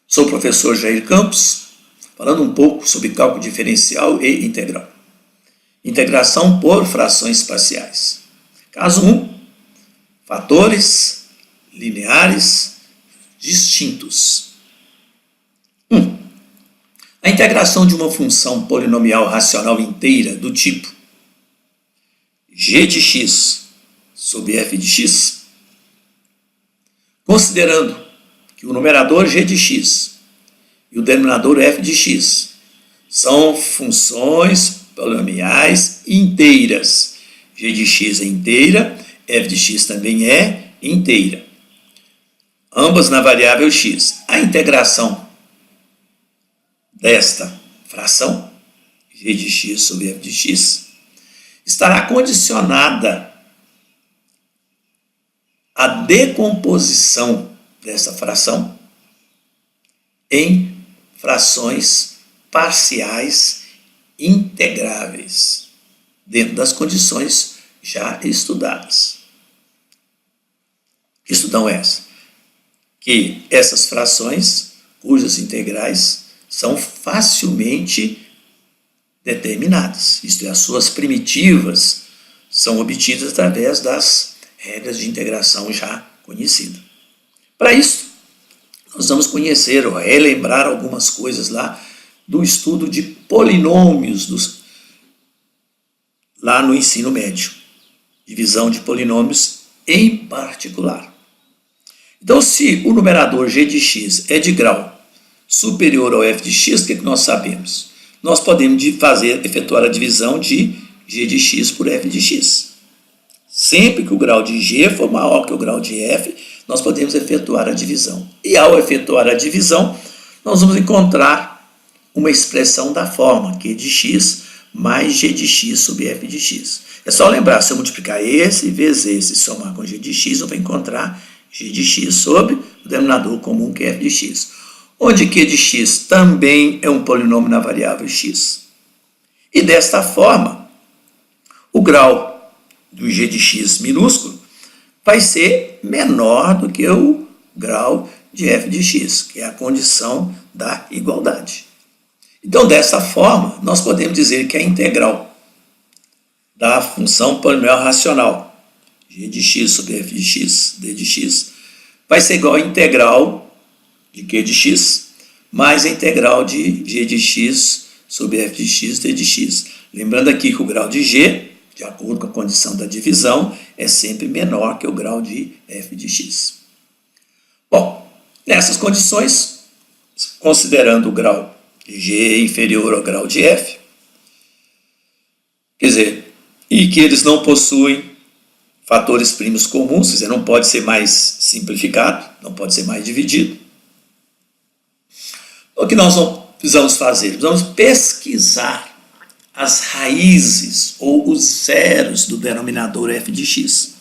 Sou o professor Jair Campos, falando um pouco sobre cálculo diferencial e integral. Integração por frações parciais. Caso 1, fatores lineares distintos. 1. A integração de uma função polinomial racional inteira do tipo g de x sobre f de x, considerando que o numerador g de x e o denominador f de x são funções polinomiais inteiras. G de x é inteira, f de x também é inteira. Ambas na variável x. A integração desta fração, g de x sobre f de x, estará condicionada à decomposição dessa fração em frações parciais integráveis, dentro das condições já estudadas. Que estudam essa? Que essas frações, cujas integrais são facilmente determinadas, isto é, as suas primitivas são obtidas através das regras de integração já conhecidas. Para isso, nós vamos conhecer ou relembrar algumas coisas lá do estudo de polinômios lá no ensino médio, divisão de polinômios em particular. Então, se o numerador g de x é de grau superior ao f de x, o que nós sabemos? Nós podemos efetuar a divisão de g de x por f de x. Sempre que o grau de g for maior que o grau de f, nós podemos efetuar a divisão. E ao efetuar a divisão, nós vamos encontrar uma expressão da forma q de x mais g de x sobre f de x. É só lembrar, se eu multiplicar esse vezes esse e somar com g de x, eu vou encontrar g de x sobre o denominador comum que é f de x. Onde q de x também é um polinômio na variável x. E desta forma, o grau do g de x minúsculo vai ser menor do que o grau de f de x, que é a condição da igualdade. Então, dessa forma, nós podemos dizer que a integral da função polinomial racional, g de x sobre f de x, d de x, vai ser igual à integral de q de x mais a integral de g de x sobre f de x, d de x. Lembrando aqui que o grau de g, de acordo com a condição da divisão, é sempre menor que o grau de f de x. Bom, nessas condições, considerando o grau de g inferior ao grau de f, quer dizer, e que eles não possuem fatores primos comuns, quer dizer, não pode ser mais simplificado, não pode ser mais dividido. O que nós precisamos fazer? Precisamos pesquisar as raízes ou os zeros do denominador f de x.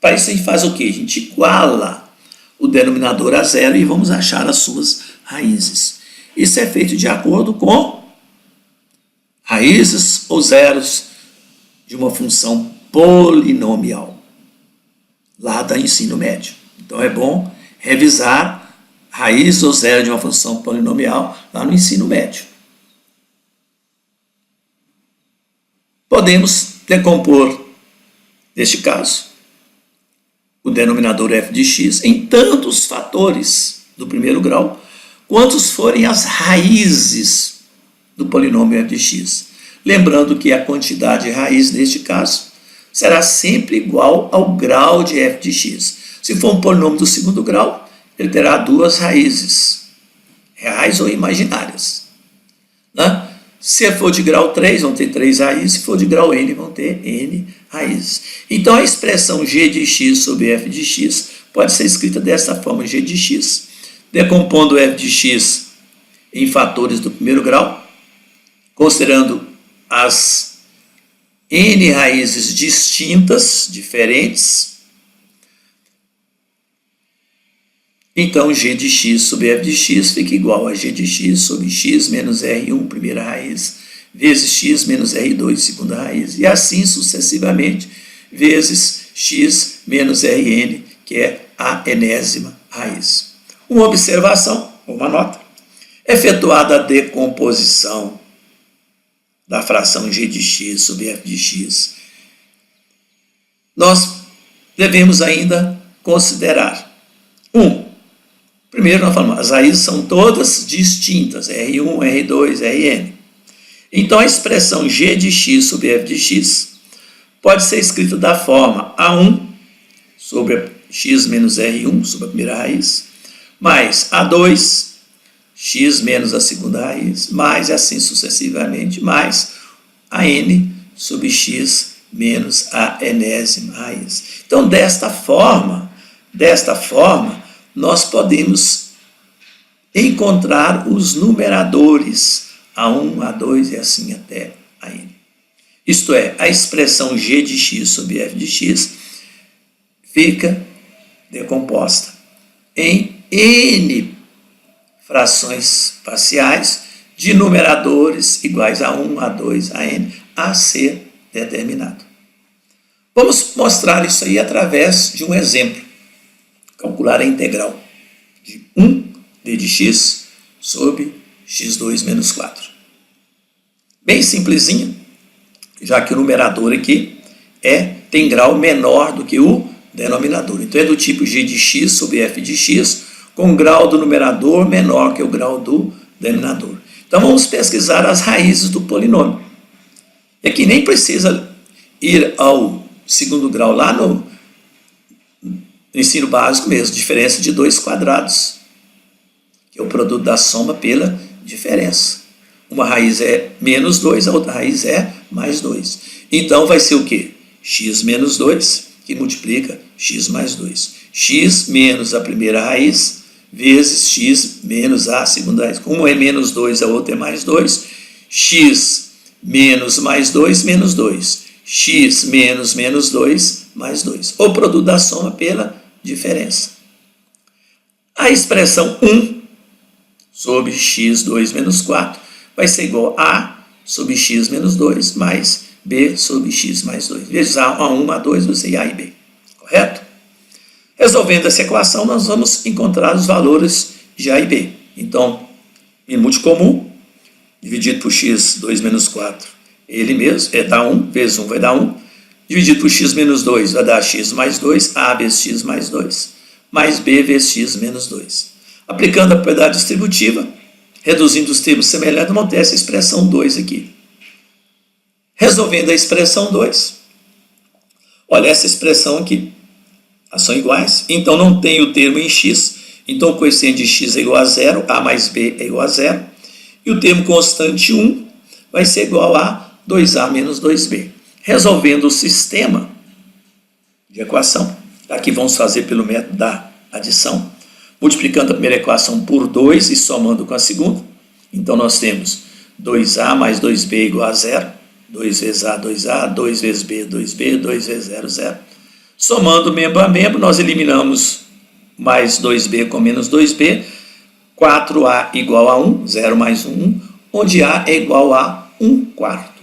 Para isso a gente faz o quê? A gente iguala o denominador a zero e vamos achar as suas raízes. Isso é feito de acordo com raízes ou zeros de uma função polinomial, lá do ensino médio. Então é bom revisar raiz ou zero de uma função polinomial lá no ensino médio. Podemos decompor, neste caso, o denominador f de x em tantos fatores do primeiro grau, quantos forem as raízes do polinômio f de x. Lembrando que a quantidade de raiz, neste caso, será sempre igual ao grau de f de x. Se for um polinômio do segundo grau, ele terá duas raízes, reais ou imaginárias. Né? Se for de grau 3, vão ter 3 raízes, se for de grau n, vão ter n raízes. Então, a expressão g de x sobre f de x pode ser escrita dessa forma, g de x, decompondo f de x em fatores do primeiro grau, considerando as n raízes distintas, diferentes. Então, g de x sobre f de x fica igual a g de x sobre x menos R1, primeira raiz, vezes x menos R2, segunda raiz, e assim sucessivamente, vezes x menos Rn, que é a enésima raiz. Uma observação uma nota. Efetuada a decomposição da fração g de x sobre f de x, nós devemos ainda considerar primeiro nós falamos, as raízes são todas distintas, R1, R2, Rn. Então a expressão g de x sobre f de x pode ser escrita da forma A1 sobre x menos R1 sobre a primeira raiz, mais A2, x menos a segunda raiz, mais assim sucessivamente, mais AN sobre x menos a enésima raiz. Então, desta forma, nós podemos encontrar os numeradores A1, A2 e assim até AN. Isto é, a expressão g de x sobre f de x fica decomposta em n frações parciais de numeradores iguais a 1, a 2, a n, a ser determinado. Vamos mostrar isso aí através de um exemplo. Calcular a integral de 1d de x sobre x2 menos 4. Bem simplesinho, já que o numerador aqui tem grau menor do que o denominador. Então é do tipo g de x sobre f de x, com o grau do numerador menor que o grau do denominador. Então vamos pesquisar as raízes do polinômio. E aqui nem precisa ir ao segundo grau, lá no ensino básico mesmo, diferença de 2 quadrados, que é o produto da soma pela diferença. Uma raiz é menos 2, a outra raiz é mais 2. Então vai ser o quê? X menos 2, que multiplica x mais 2. X menos a primeira raiz, vezes x menos a segunda raiz. Uma é menos 2, a outra é mais 2. X menos mais 2, menos 2. X menos menos 2, mais 2. O produto da soma pela diferença. A expressão 1 sobre x2 menos 4 vai ser igual a sobre x menos 2 mais b sobre x mais 2. Veja, A1, A2, você A e B. Correto? Resolvendo essa equação, nós vamos encontrar os valores de A e B. Então, em multicomum, dividido por x2 menos 4, ele mesmo, dá 1, vezes 1 vai dar 1. Dividido por x menos 2 vai dar x mais 2, A vezes x mais 2, mais b vezes x menos 2. Aplicando a propriedade distributiva, reduzindo os termos semelhantes, vamos ter essa expressão 2 aqui. Resolvendo a expressão 2, olha essa expressão aqui, elas são iguais, então não tem o termo em x, então o coeficiente de x é igual a 0, a mais b é igual a 0, e o termo constante 1 vai ser igual a 2a menos 2b. Resolvendo o sistema de equação, aqui vamos fazer pelo método da adição, multiplicando a primeira equação por 2 e somando com a segunda, então nós temos 2a mais 2b igual a 0, 2 vezes a, 2a, 2 vezes b, 2b, 2 vezes 0, 0. Somando membro a membro, nós eliminamos mais 2b com menos 2b, 4a igual a 1, 0 mais 1, 1, onde a é igual a 1 quarto.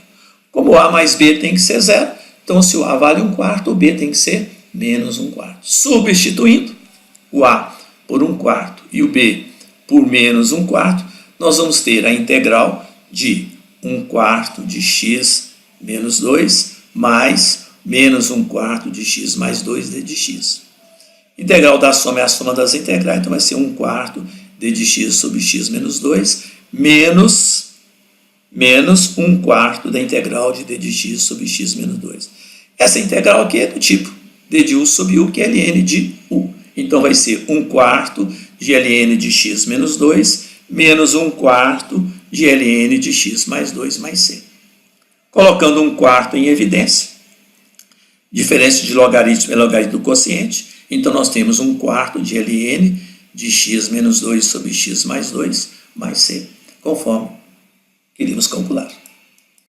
Como a mais b tem que ser 0, então se o a vale 1 quarto, o b tem que ser menos 1 quarto. Substituindo o a por 1 quarto e o b por menos 1 quarto, nós vamos ter a integral de 1 quarto de x menos 2 mais menos 1 quarto de x mais 2d de x. Integral da soma é a soma das integrais, então vai ser 1 quarto d de x sobre x menos 2 menos 1 quarto da integral de d de x sobre x menos 2. Essa integral aqui é do tipo d de u sobre u, que é ln de u. Então vai ser 1 quarto de ln de x menos 2 menos 1 quarto de ln de x mais 2 mais c. Colocando 1 quarto em evidência, diferença de logaritmo é logaritmo do quociente, então nós temos 1 quarto de ln de x menos 2 sobre x mais 2 mais c, conforme queríamos calcular.